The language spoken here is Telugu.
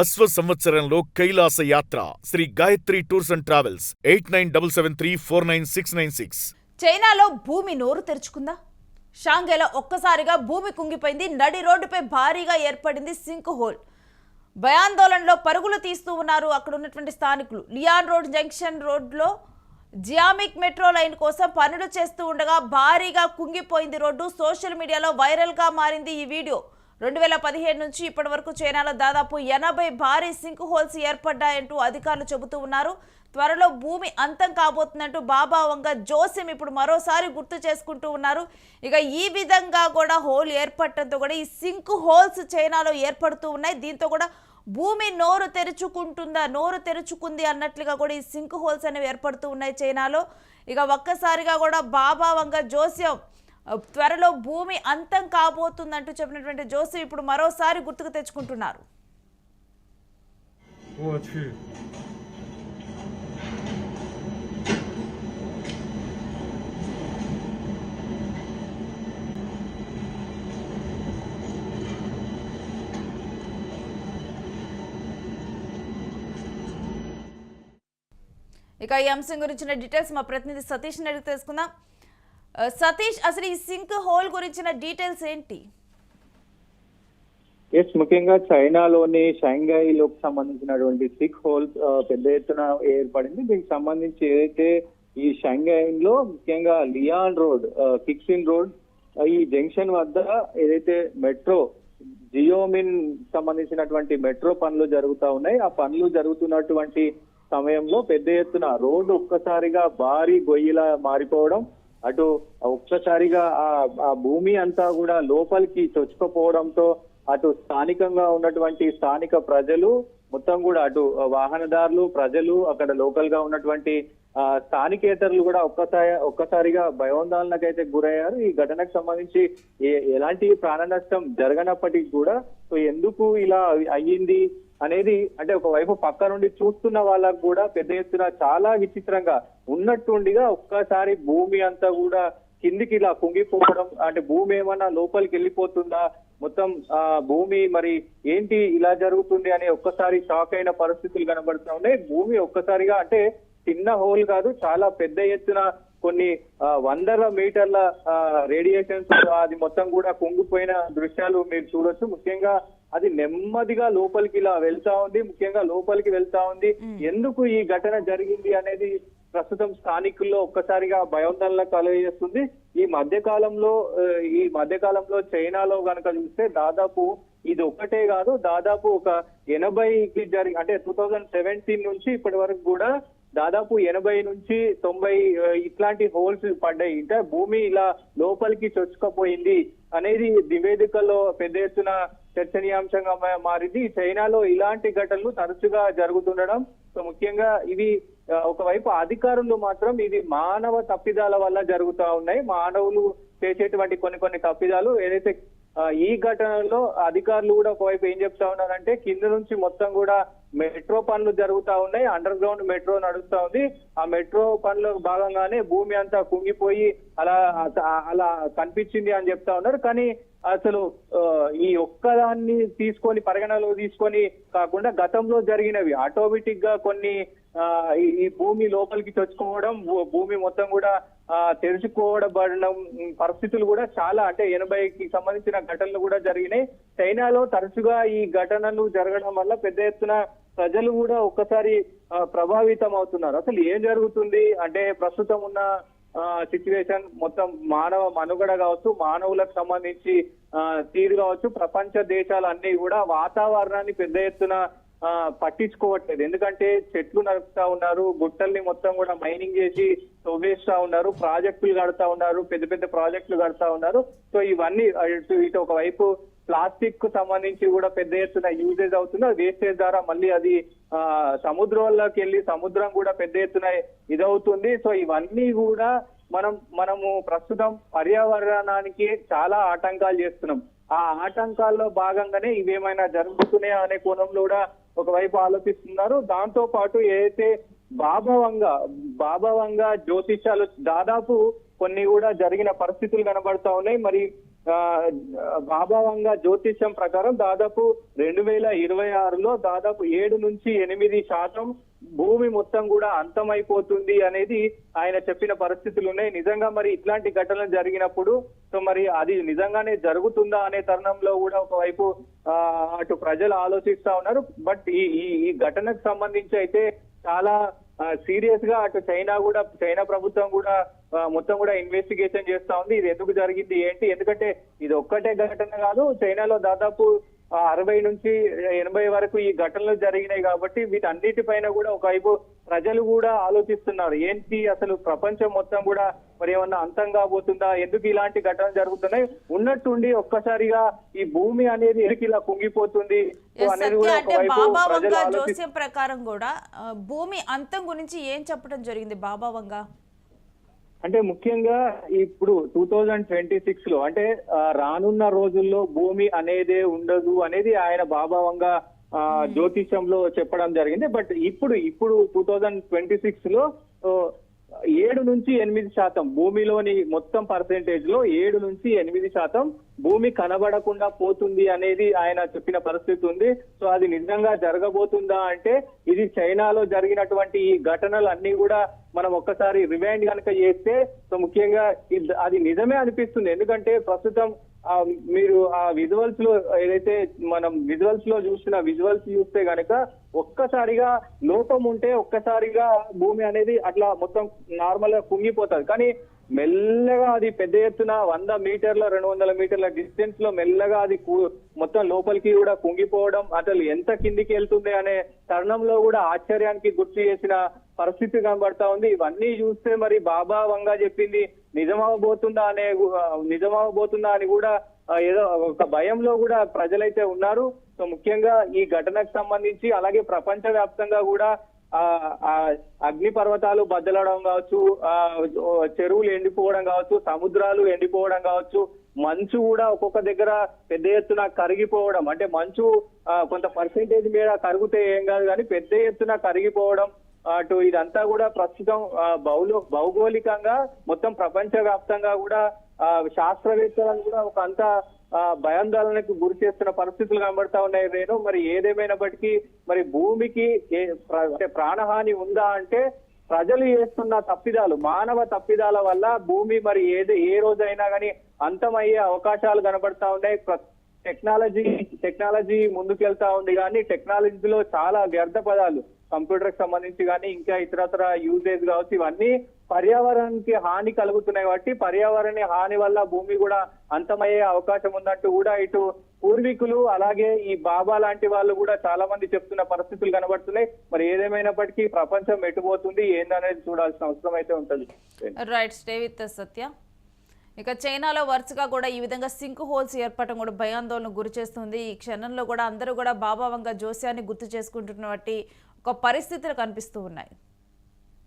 అశ్వ సంవత్సరంలో కైలాస యాత్ర Shri Gayatri tours and travels 8977349696. చైనాలో భూమి నోరు తెరుచుకుందా? షాంఘైలో ఒక్కసారిగా భూమి కుంగిపోయింది. నడి రోడ్డుపై భారీగా ఏర్పడింది సింక్ హోల్. భయాందోళనలో పరుగులు తీస్తూ ఉన్నారు అక్కడ ఉన్నటువంటి స్థానికులు. లియాన్ రోడ్ జంక్షన్ రోడ్లో జియామిక్ మెట్రో లైన్ కోసం పనులు చేస్తూ ఉండగా భారీగా కుంగిపోయింది రోడ్డు. సోషల్ మీడియాలో వైరల్గా మారింది ఈ వీడియో. 2017 నుంచి ఇప్పటి వరకు చైనాలో దాదాపు 80 భారీ సింక్ హోల్స్ ఏర్పడ్డాయంటూ అధికారులు చెబుతూ ఉన్నారు. త్వరలో భూమి అంతం కాబోతుందంటూ బాబా వంగ జోసెం ఇప్పుడు మరోసారి గుర్తు చేసుకుంటూ ఉన్నారు. ఇక ఈ విధంగా కూడా హోల్ ఏర్పడటంతో కూడా ఈ సింక్ హోల్స్ చైనాలో ఏర్పడుతూ ఉన్నాయి. దీంతో కూడా భూమి నోరు తెరుచుకుంది అన్నట్లుగా కూడా ఈ సింక్ హోల్స్ అనేవి ఏర్పడుతూ ఉన్నాయి చైనాలో. ఇక ఒక్కసారిగా కూడా బాబా వంగ జోసెం త్వరలో భూమి అంతం కాబోతుందంటూ చెప్పినటువంటి జోసెం ఇప్పుడు మరోసారి గుర్తుకు తెచ్చుకుంటున్నారు. ఇక ఈ అంశం గురించిన డీటెయిల్స్ మా ప్రతినిధి సతీష్ అడిగి తెలుసుకుందాం. సతీష్, అసలు ఈ సింక్ హోల్ గురించిన డీటెయిల్స్ ఏంటి? ముఖ్యంగా చైనాలోని షాంఘైలోకి సంబంధించినటువంటి సింక్ హోల్ పెద్ద ఎత్తున ఏర్పడింది. దీనికి సంబంధించి ఏదైతే ఈ షాంఘైలో ముఖ్యంగా లియాన్ రోడ్, కిక్సిన్ రోడ్, ఈ జంక్షన్ వద్ద ఏదైతే మెట్రో జియోమిన్ సంబంధించినటువంటి మెట్రో పనులు జరుగుతూ ఉన్నాయి. ఆ పనులు జరుగుతున్నటువంటి సమయంలో పెద్ద ఎత్తున రోడ్డు ఒక్కసారిగా భారీ గొయ్యిలా మారిపోవడం, అటు ఒక్కసారిగా ఆ భూమి అంతా కూడా లోపలికి చొచ్చుకుపోవడంతో అటు స్థానికంగా ఉన్నటువంటి స్థానిక ప్రజలు మొత్తం కూడా అటు వాహనదారులు, ప్రజలు, అక్కడ లోకల్ గా ఉన్నటువంటి స్థానికేతరులు కూడా ఒక్కసారిగా భయోందోళనకైతే గురయ్యారు. ఈ ఘటనకు సంబంధించి ఎలాంటి ప్రాణ నష్టం జరగనప్పటికీ కూడా సో ఎందుకు ఇలా అయ్యింది అనేది అంటే ఒకవైపు పక్క నుండి చూస్తున్న వాళ్ళకు కూడా పెద్ద ఎత్తున చాలా విచిత్రంగా ఉన్నట్టుండిగా ఒక్కసారి భూమి అంతా కూడా కిందికి ఇలా కుంగిపోవడం, అంటే భూమి ఏమన్నా లోపలికి వెళ్ళిపోతుందా, మొత్తం భూమి మరి ఏంటి ఇలా జరుగుతుంది అని ఒక్కసారి షాక్ అయిన పరిస్థితులు కనబడుతూ ఉన్నాయి. భూమి ఒక్కసారిగా అంటే చిన్న హోల్ కాదు, చాలా పెద్ద ఎత్తున కొన్ని వందల మీటర్ల రేడియేషన్స్ అది మొత్తం కూడా కుంగిపోయిన దృశ్యాలు మీరు చూడొచ్చు. ముఖ్యంగా అది నెమ్మదిగా లోపలికి ఇలా వెళ్తా ఉంది, ఎందుకు ఈ ఘటన జరిగింది అనేది ప్రస్తుతం స్థానికుల్లో ఒక్కసారిగా భయోందోళన కలుగజేస్తుంది. ఈ మధ్య కాలంలో చైనాలో కనుక చూస్తే దాదాపు ఇది ఒక్కటే కాదు, దాదాపు ఒక 80కి అంటే 2017 నుంచి ఇప్పటి వరకు కూడా దాదాపు 80 నుంచి 90 ఇట్లాంటి హోల్స్ పడ్డాయి. అంటే భూమి ఇలా లోపలికి చొచ్చుకపోయింది అనేది నివేదికల్లో పెద్ద ఎత్తున చర్చనీయాంశంగా మారింది. చైనాలో ఇలాంటి ఘటనలు తరచుగా జరుగుతుండడం, సో ముఖ్యంగా ఇది ఒకవైపు అధికారులు మాత్రం ఇది మానవ తప్పిదాల వల్ల జరుగుతూ ఉన్నాయి. మానవులు చేసేటువంటి కొన్ని తప్పిదాలు ఏదైతే ఈ ఘటనలో అధికారులు కూడా ఒకవైపు ఏం చెప్తా ఉన్నారంటే కింద నుంచి మొత్తం కూడా మెట్రో పనులు జరుగుతా ఉన్నాయి, అండర్ గ్రౌండ్ మెట్రో నడుస్తా ఉంది. ఆ మెట్రో పనుల భాగంగానే భూమి అంతా కుంగిపోయి అలా కనిపించింది అని చెప్తా ఉన్నారు. కానీ అసలు ఈ ఒక్కదాన్ని పరిగణలో తీసుకొని కాకుండా గతంలో జరిగినవి ఆటోమేటిక్ గా కొన్ని ఈ భూమి లోపలికి చొచ్చుకోవడం, భూమి మొత్తం కూడా తెరుచుకోవడం పరిస్థితులు కూడా చాలా అంటే 80కి సంబంధించిన ఘటనలు కూడా జరిగినాయి. చైనాలో తరచుగా ఈ ఘటనలు జరగడం వల్ల పెద్ద ఎత్తున ప్రజలు కూడా ఒక్కసారి ప్రభావితం అవుతున్నారు. అసలు ఏం జరుగుతుంది అంటే ప్రస్తుతం ఉన్న సిచ్యువేషన్ మొత్తం మానవ మనుగడ కావచ్చు, మానవులకు సంబంధించి తీరు కావచ్చు, ప్రపంచ దేశాలన్నీ కూడా వాతావరణాన్ని పెద్ద ఎత్తున పట్టించుకోవట్లేదు. ఎందుకంటే చెట్లు నరుకుతా ఉన్నారు, గుట్టల్ని మొత్తం కూడా మైనింగ్ చేసి తవ్వేస్తా ఉన్నారు, ప్రాజెక్టులు కడతా ఉన్నారు, పెద్ద ప్రాజెక్టులు కడతా ఉన్నారు. సో ఇవన్నీ ఇటు ఒకవైపు ప్లాస్టిక్ కు సంబంధించి కూడా పెద్ద ఎత్తున యూజేజ్ అవుతుంది. వేస్టేజ్ ద్వారా మళ్ళీ అది సముద్రంలోకి వెళ్ళి సముద్రం కూడా పెద్ద ఎత్తున ఇదవుతుంది. సో ఇవన్నీ కూడా మనము ప్రస్తుతం పర్యావరణానికి చాలా ఆటంకాలు చేస్తున్నాం. ఆ ఆటంకాల్లో భాగంగానే ఇవేమైనా జరుగుతున్నాయా అనే కోణంలో కూడా ఒకవైపు ఆలోచిస్తున్నారు. దాంతో పాటు ఏదైతే బాబా వంగ జ్యోతిష్యాలు దాదాపు కొన్ని కూడా జరిగిన పరిస్థితులు కనబడతా ఉన్నాయి. మరి ఆ, బాబా వంగ జ్యోతిష్యం ప్రకారం దాదాపు 2026లో దాదాపు 7 నుంచి 8% భూమి మొత్తం కూడా అంతమైపోతుంది అనేది ఆయన చెప్పిన పరిస్థితులు ఉన్నాయి. నిజంగా మరి ఇట్లాంటి ఘటనలు జరిగినప్పుడు సో మరి అది నిజంగానే జరుగుతుందా అనే తరుణంలో కూడా ఒకవైపు అటు ప్రజలు ఆలోచిస్తా ఉన్నారు. బట్ ఈ ఘటనకు సంబంధించి అయితే చాలా సీరియస్ గా అటు చైనా ప్రభుత్వం కూడా మొత్తం కూడా ఇన్వెస్టిగేషన్ చేస్తా ఉంది. ఇది ఎందుకు జరిగింది ఏంటి, ఎందుకంటే ఇది ఒక్కటే ఘటన కాదు, చైనాలో దాదాపు 60 నుంచి 80 వరకు ఈ ఘటనలు జరిగినాయి. కాబట్టి వీటన్నిటిపైన కూడా ఒకవైపు ప్రజలు కూడా ఆలోచిస్తున్నారు, ఏంటి అసలు ప్రపంచం మొత్తం కూడా మరి ఏమన్నా అంతం కాబోతుందా, ఎందుకు ఇలాంటి ఘటనలు జరుగుతున్నాయి, ఉన్నట్టుండి ఒక్కసారిగా ఈ భూమి అనేది ఎందుకు ఇలా కుంగిపోతుంది అనేది కూడా అంటే ఒకవైపు బాబా ప్రజలు వంగ జోస్యం ప్రకారం కూడా భూమి అంతం గురించి ఏం చెప్పడం జరిగింది బాబా వంగ? అంటే ముఖ్యంగా ఇప్పుడు 2026లో అంటే రానున్న రోజుల్లో భూమి అనేదే ఉండదు అనేది ఆయన బాబా వంగ జ్యోతిష్యంలో చెప్పడం జరిగింది. బట్ ఇప్పుడు 2026లో 7 నుంచి 8% భూమిలోని మొత్తం పర్సెంటేజ్ లో 7 నుంచి 8% భూమి కనబడకుండా పోతుంది అనేది ఆయన చెప్పిన పరిస్థితి ఉంది. సో అది నిజంగా జరగబోతుందా అంటే ఇది చైనాలో జరిగినటువంటి ఈ ఘటనలు అన్ని కూడా మనం ఒక్కసారి రివైండ్ కనుక చేస్తే సో ముఖ్యంగా అది నిజమే అనిపిస్తుంది. ఎందుకంటే ప్రస్తుతం మీరు ఆ విజువల్స్ లో ఏదైతే మనం విజువల్స్ లో చూస్తే గనక ఒక్కసారిగా లోపం ఉంటే ఒక్కసారిగా భూమి అనేది అట్లా మొత్తం నార్మల్ గా కుంగిపోతుంది. కానీ మెల్లగా అది పెద్ద ఎత్తున 100 మీటర్ల 200 మీటర్ల డిస్టెన్స్ లో మెల్లగా అది మొత్తం లోపలికి కూడా కుంగిపోవడం, అసలు ఎంత కిందికి వెళ్తుంది అనే తరుణంలో కూడా ఆశ్చర్యానికి గుర్తు చేసిన పరిస్థితి కనబడతా ఉంది. ఇవన్నీ చూస్తే మరి బాబా వంగ చెప్పింది నిజమవబోతుందా అని కూడా ఏదో ఒక భయంలో కూడా ప్రజలైతే ఉన్నారు. సో ముఖ్యంగా ఈ ఘటనకు సంబంధించి అలాగే ప్రపంచ వ్యాప్తంగా కూడా అగ్ని పర్వతాలు బద్దలడం కావచ్చు, చెరువులు ఎండిపోవడం కావచ్చు, సముద్రాలు ఎండిపోవడం కావచ్చు, మంచు కూడా ఒక్కొక్క దగ్గర పెద్ద ఎత్తున కరిగిపోవడం, అంటే మంచు కొంత పర్సెంటేజ్ మీద కరిగితే ఏం కాదు కానీ పెద్ద ఎత్తున కరిగిపోవడం, అటు ఇదంతా కూడా ప్రస్తుతం భౌగోళికంగా మొత్తం ప్రపంచ వ్యాప్తంగా కూడా శాస్త్రవేత్తలను కూడా ఒక అంత భయాందోళనకు గురి చేస్తున్న పరిస్థితులు కనబడతా ఉన్నాయి. రేణు, మరి ఏదేమైనప్పటికీ మరి భూమికి ప్రాణహాని ఉందా అంటే ప్రజలు చేస్తున్న తప్పిదాలు, మానవ తప్పిదాల వల్ల భూమి మరి ఏ రోజైనా కానీ అంతమయ్యే అవకాశాలు కనబడతా ఉన్నాయి. టెక్నాలజీ ముందుకెళ్తా ఉంది కానీ టెక్నాలజీలో చాలా వ్యర్థ పదాలు కంప్యూటర్ కి సంబంధించి కానీ ఇంకా ఇతరత్ర యూజేజ్ కావచ్చు, ఇవన్నీ పర్యావరణానికి హాని కలుగుతున్నాయి. కాబట్టి పర్యావరణ హాని వల్ల భూమి కూడా అంతమయ్యే అవకాశం ఉందంటూ కూడా ఇటు పూర్వీకులు అలాగే ఈ బాబా లాంటి వాళ్ళు కూడా చాలా మంది చెప్తున్న పరిస్థితులు కనబడుతున్నాయి. మరి ఏదేమైనప్పటికీ ప్రపంచం ఎటుపోతుంది ఏందనేది చూడాల్సిన అవసరం అయితే ఉంటుంది. రైట్, స్టే విత్ సత్య. ఇక చైనాలో వరుసగా కూడా ఈ విధంగా సింక్ హోల్స్ ఏర్పడటం కూడా భయాందోళనకు గురి చేస్తుంది. ఈ క్షణంలో కూడా అందరూ కూడా బాబా వంగ జోస్యాన్ని గుర్తు చేసుకుంటున్నటువంటి ఒక పరిస్థితులు కనిపిస్తూ ఉన్నాయి.